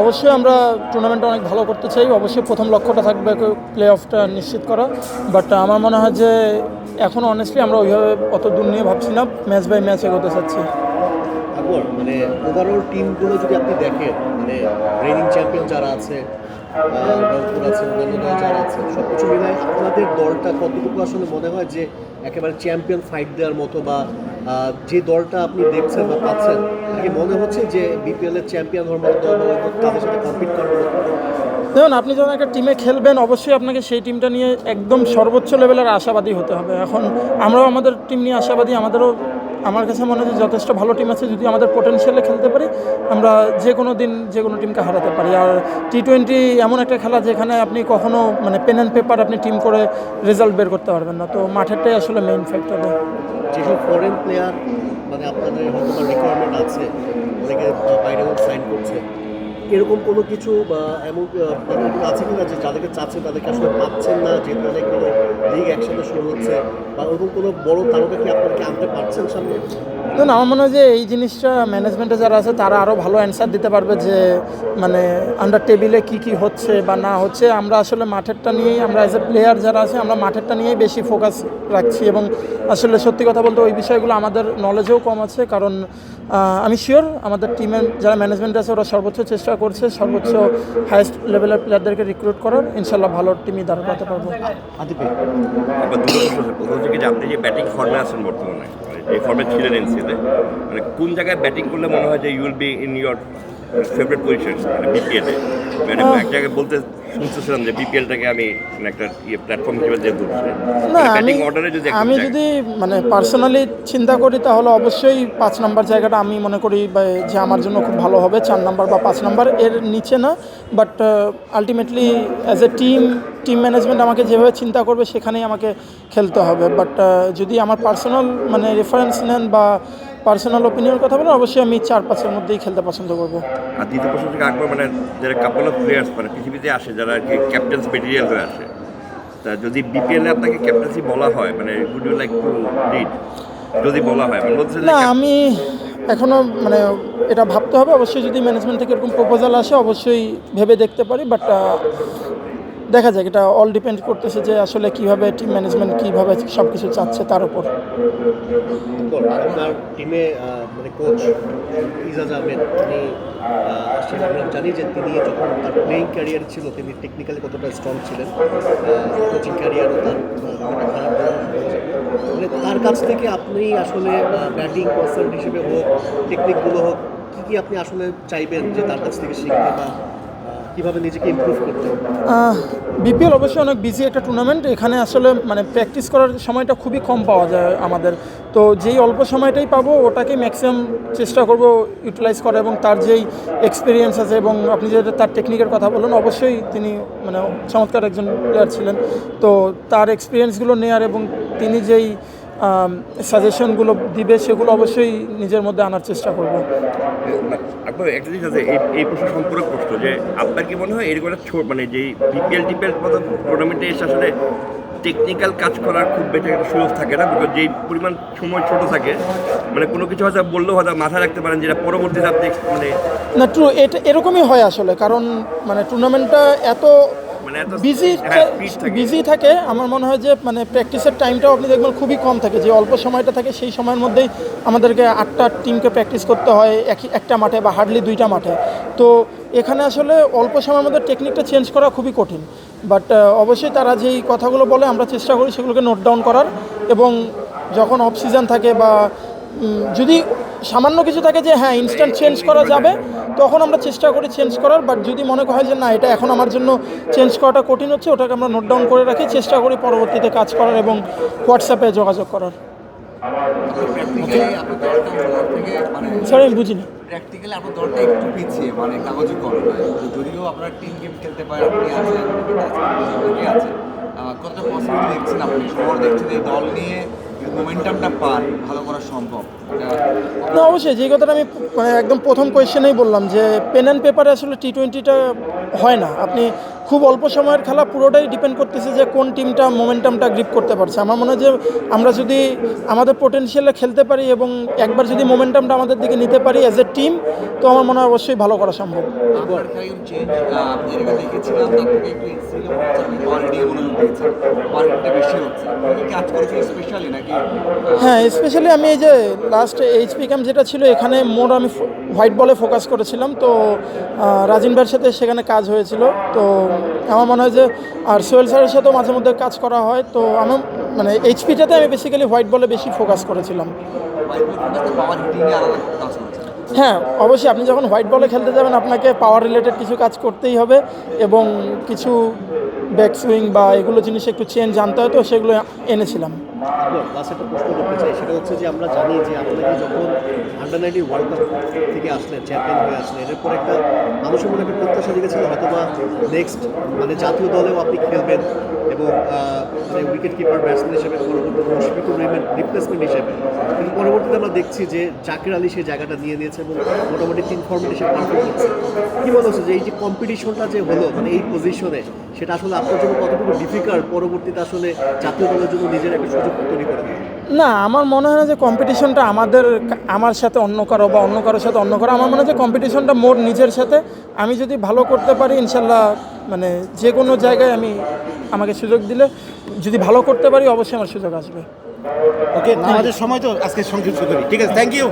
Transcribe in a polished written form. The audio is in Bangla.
অবশ্যই আমরা টুর্নামেন্টটা অনেক ভালো করতে চাই। অবশ্যই প্রথম লক্ষ্যটা থাকবে প্লে অফটা নিশ্চিত করা, বাট আমার মনে হয় যে এখনও অনেস্টলি আমরা ওইভাবে অত দূর নিয়ে ভাবছি না, ম্যাচ বাই ম্যাচ এগোতে চাচ্ছি। তারপর মানে ওভারঅল টিমগুলো যদি আপনি দেখেন, মানে রেইনিং চ্যাম্পিয়ন যারা আছে, রংপুর আছে, অন্যান্য দল যারা আছে, সব কিছু মিলায় আপনাদের দলটা কতটুকু আসলে মনে হয় যে একেবারে চ্যাম্পিয়ন ফাইট দেওয়ার মতো, বা যে দলটা আপনি দেখছেন বা পাচ্ছেন, কি মনে হচ্ছে যে বিপিএলের চ্যাম্পিয়ন হওয়ার মতো দল বা তাদের সাথে কম্পিট করার মতো? দেখুন, আপনি যখন একটা টিমে খেলবেন অবশ্যই আপনাকে সেই টিমটা নিয়ে একদম সর্বোচ্চ লেভেলের আশাবাদী হতে হবে। এখন আমরাও আমাদের টিম নিয়ে আশাবাদী, আমাদেরও আমার কাছে মনে হয় যে যথেষ্ট ভালো টিম আছে। যদি আমাদের পোটেনশিয়ালে খেলতে পারি আমরা যে কোনো দিন যে কোনো টিমকে হারাতে পারি। আর টি-20 এমন একটা খেলা যেখানে আপনি কখনো মানে পেন অ্যান্ড পেপার আপনি টিম করে রেজাল্ট বের করতে পারবেন না, তো মাঠেরটাই আসলে মেইন ফ্যাক্টর। যেসব ফরেন প্লেয়ার মানে আপনাদের হয়তো রিকোয়ারমেন্ট আছে, অনেকে বাইরেও সাইন করছে, এরকম কোনো কিছু বা এমন মানে আছে কিনা যে যাদেরকে চাচ্ছেন তাদেরকে আসলে পাচ্ছেন না, যেহেতু অনেকগুলো লিগ একসাথে শুরু হচ্ছে, বা ওরকম কোনো বড় তারকা কি আপনাকে আনতে পারছেন সামনে? না, আমার মনে হয় যে এই জিনিসটা ম্যানেজমেন্টে যারা আছে তারা আরও ভালো অ্যান্সার দিতে পারবে যে মানে আন্ডার টেবিলে কী হচ্ছে বা না হচ্ছে। আমরা আসলে মাঠেরটা নিয়েই, আমরা অ্যাজ এ প্লেয়ার যারা আছে আমরা মাঠেরটা নিয়েই বেশি ফোকাস রাখছি, এবং আসলে সত্যি কথা বলতে ওই বিষয়গুলো আমাদের নলেজেও কম আছে। কারণ আমি শিওর আমাদের টিমের যারা ম্যানেজমেন্ট আছে ওরা সর্বোচ্চ চেষ্টা করছে সর্বোচ্চ হাইয়েস্ট লেভেলের প্লেয়ারদেরকে রিক্রুট করার। ইনশাল্লাহ ভালো টিমই দাঁড় করাতে পারবো। আবার দুটো প্রশ্ন আছে। প্রথম হচ্ছে কি যে আপনি যে ব্যাটিং ফর্মে আছেন বর্তমানে, মানে এই ফর্মে ছিলেন এনসিতে, মানে কোন জায়গায় ব্যাটিং করলে মনে হয় যে you will be in your favourite position মানে বিপিএলে? মানে এক জায়গায় বলতে শুনতেছিলাম যে বিপিএলটাকে আমি একটা প্ল্যাটফর্ম হিসেবে যে ধরছি, না, ব্যাটিং অর্ডারে যদি আমি যদি মানে পার্সোনালি চিন্তা করি তাহলে অবশ্যই 5 নাম্বার জায়গাটা আমি মনে করি যে আমার জন্য খুব ভালো হবে। 4 নাম্বার বা 5 নাম্বার এর নিচে না, but ultimately as a team management আমাকে যেভাবে চিন্তা করবে সেখানেই আমাকে খেলতে হবে। বাট যদি আমার পার্সোনাল মানে রেফারেন্স নেন বা পার্সোনাল ওপিনিয়নের কথা বলেন, অবশ্যই আমি 4-5-এর মধ্যেই খেলতে পছন্দ করবো। আর দ্বিতীয় প্রশ্ন থেকে একবার মানে যারা কাপল অফ প্লেয়ার্স মানে পৃথিবীতে আসে যারা আর কি ক্যাপ্টেন্স মেটেরিয়াল হয়ে আসে, তা যদি বিপিএলে আপনাকে ক্যাপ্টেন্সি বলা হয় মানে would you like to lead? যদি বলা হয় মানে বলছে না, আমি এখনও মানে এটা ভাবতে হবে। অবশ্যই যদি ম্যানেজমেন্ট থেকে এরকম প্রপোজাল আসে অবশ্যই ভেবে দেখতে পারি, বাট দেখা যাক। এটা অল ডিপেন্ড করতেছে যে আসলে কীভাবে টিম ম্যানেজমেন্ট কীভাবে সব কিছু চাচ্ছে তার উপর। আপনার টিমে মানে কোচ ইজাজ আহমেদ, তিনি আসলে আমরা জানি যে তিনি যখন তার প্লেইং ক্যারিয়ার ছিল তিনি টেকনিক্যালি কতটা স্ট্রং ছিলেন, কোচিং ক্যারিয়ারও তার অনেকটা খারাপ মানে তার কাছ থেকে আপনি আসলে ব্যাটিং কনসাল্ট হিসেবে হোক, টেকনিকগুলো হোক, কী আপনি আসলে চাইবেন যে তার কাছ থেকে শিখতে বা কীভাবে নিজেকে ইমপ্রুভ করতে? বিপিএল অবশ্যই অনেক বিজি একটা টুর্নামেন্ট। এখানে আসলে মানে প্র্যাকটিস করার সময়টা খুবই কম পাওয়া যায় আমাদের, তো যেই অল্প সময়টাই পাবো ওটাকে ম্যাক্সিমাম চেষ্টা করব ইউটিলাইজ করা, এবং তার যেই এক্সপিরিয়েন্স আছে এবং আপনি যে তার টেকনিকের কথা বলুন, অবশ্যই তিনি মানে চমৎকার একজন প্লেয়ার ছিলেন, তো তার এক্সপিরিয়েন্সগুলো নেয়ার এবং তিনি যেই সাজেশনগুলো দিবে সেগুলো অবশ্যই নিজের মধ্যে আনার চেষ্টা করব। আপনার একটা জিনিস আছে, এই প্রশ্ন সম্পর্ক প্রশ্ন যে আপনার কি মনে হয় এরকম একটা মানে যেই বিপিএল টিপিএল মতো টুর্নামেন্টে এসে আসলে টেকনিক্যাল কাজ করার খুব বেশি একটা সুযোগ থাকে না, বিকজ যেই পরিমাণ সময় ছোট থাকে মানে কোনো কিছু হয়তো বললেও হয়তো মাথায় রাখতে পারেন যেটা পরবর্তীতে আপনি মানে না, ট্রু, এটা এরকমই হয় আসলে। কারণ মানে টুর্নামেন্টটা এত মানে এত বিজি থাকে, আমার মনে হয় যে মানে প্র্যাকটিসের টাইমটাও আপনি দেখবেন খুবই কম থাকে। যে অল্প সময়টা থাকে সেই সময়ের মধ্যেই আমাদেরকে 8টা টিমকে প্র্যাকটিস করতে হয় একটা মাঠে বা হার্ডলি 2টা মাঠে। তো এখানে আসলে অল্প সময়ের মধ্যে টেকনিকটা চেঞ্জ করা খুবই কঠিন, বাট অবশ্যই তারা যেই কথাগুলো বলে আমরা চেষ্টা করি সেগুলোকে নোট ডাউন করার, এবং যখন অফ সিজন থাকে বা যদি সামান্য কিছু থাকে যে হ্যাঁ ইনস্ট্যান্ট চেঞ্জ করা যাবে, তখন আমরা চেষ্টা করি চেঞ্জ করার। বাট যদি মনে হয় যে না এটা এখন আমার জন্য চেঞ্জ করাটা কঠিন হচ্ছে, ওটাকে আমরা নোট ডাউন করে রাখি, চেষ্টা করি পরবর্তীতে কাজ করার এবং হোয়াটসঅ্যাপে যোগাযোগ করার। স্যার, আমি বুঝিনি। প্র্যাকটিক্যালি আপনার দলটা একটু পিছিয়ে মানে কাগজে করা নয়, যদিও আপনারা টিম গেম খেলতে পারেন, আপনি আছেন আছে কতটা পসিবিলিটি দেখছেন, আপনি শহর দেখছেন এই দল নিয়ে মোমেন্টামটা পান ভালো করা সম্ভব? না, অবশ্যই যে কথাটা আমি একদম প্রথম কোয়েশ্চেনেই বললাম যে পেন অ্যান্ড পেপারে আসলে টি-20টা হয় না। আপনি খুব অল্প সময়ের খেলা, পুরোটাই ডিপেন্ড করতেছে যে কোন টিমটা মোমেন্টামটা গ্রিপ করতে পারছে। আমার মনে হয় যে আমরা যদি আমাদের পোটেনশিয়ালে খেলতে পারি এবং একবার যদি মোমেন্টামটা আমাদের দিকে নিতে পারি অ্যাজ এ টিম, তো আমার মনে হয় অবশ্যই ভালো করা সম্ভব। আপনার খেলায় চেঞ্জ এর আগে দেখেছিলাম, তার থেকে একটু ইনস্টিল হচ্ছে, আপনি অলরেডি মনোযোগ দিয়েছেন, পারফেক্টটা বেশি হচ্ছে, কি কাজ করেছে স্পেশালি নাকি? হ্যাঁ, স্পেশালি আমি এই যে লাস্ট এইচপি ক্যাম্প যেটা ছিল এখানে মোর আমি হোয়াইট বলে ফোকাস করেছিলাম, তো রাজিন ভাইয়ের সাথে সেখানে কাজ হয়েছিল। তো আমার মনে হয় যে আর সোহেল স্যারের সাথেও মাঝে মধ্যে কাজ করা হয়। তো আমার মানে এইচপিটাতে আমি বেসিক্যালি হোয়াইট বলে বেশি ফোকাস করেছিলাম। পাওয়ার হিটিংয়ে আলাদা কাজ করেছে। হ্যাঁ, অবশ্যই আপনি যখন হোয়াইট বলে খেলতে যাবেন আপনাকে পাওয়ার রিলেটেড কিছু কাজ করতেই হবে এবং কিছু ব্যাক সুইং বা এগুলো জিনিস একটু চেঞ্জ জানতে হয়, তো সেগুলো এনেছিলাম। লাস্ট একটা প্রশ্ন করতে চাই, সেটা হচ্ছে যে আমরা জানি যে আপনাকে যখন আন্ডার-19 ওয়ার্ল্ড কাপ থেকে আসলেন, চ্যাম্পিয়ন হয়ে আসলেন, এরপর একটা মানুষের মনে একটা প্রত্যাশা জেগেছিল হয়তোবা নেক্সট মানে জাতীয় দলেও আপনি খেলবেন এবং মানে উইকেট কিপার ব্যাটসম্যান হিসেবে পরবর্তী মুশফিকুর রহিমের রিপ্লেসমেন্ট হিসেবে। কিন্তু পরবর্তীতে আমরা দেখছি যে জাকির আলী সেই জায়গাটা নিয়ে নিয়েছে এবং মোটামুটি 3 ফর্মেটে সে পারফর্ম করছে। কী মনে হচ্ছে যে এই যে কম্পিটিশনটা যে হলো মানে এই পজিশনে, সেটা আসলে আপনার জন্য কতটুকু ডিফিকাল্ট পরবর্তীতে আসলে জাতীয় দলের জন্য নিজের একটা সুযোগ তৈরি করে দেয়? না, আমার মনে হয় না যে কম্পিটিশনটা আমার সাথে অন্য কারো বা অন্য কারোর সাথে অন্য কারো। আমার মনে হয় যে কম্পিটিশনটা মোর নিজের সাথে। আমি যদি ভালো করতে পারি ইনশাল্লাহ মানে যে কোনো জায়গায় আমাকে সুযোগ দিলে যদি ভালো করতে পারি অবশ্যই আমার সুযোগ আসবে। ওকে, আমাদের সময় তো আজকে সংক্ষিপ্ত করি, ঠিক আছে, থ্যাংক ইউ।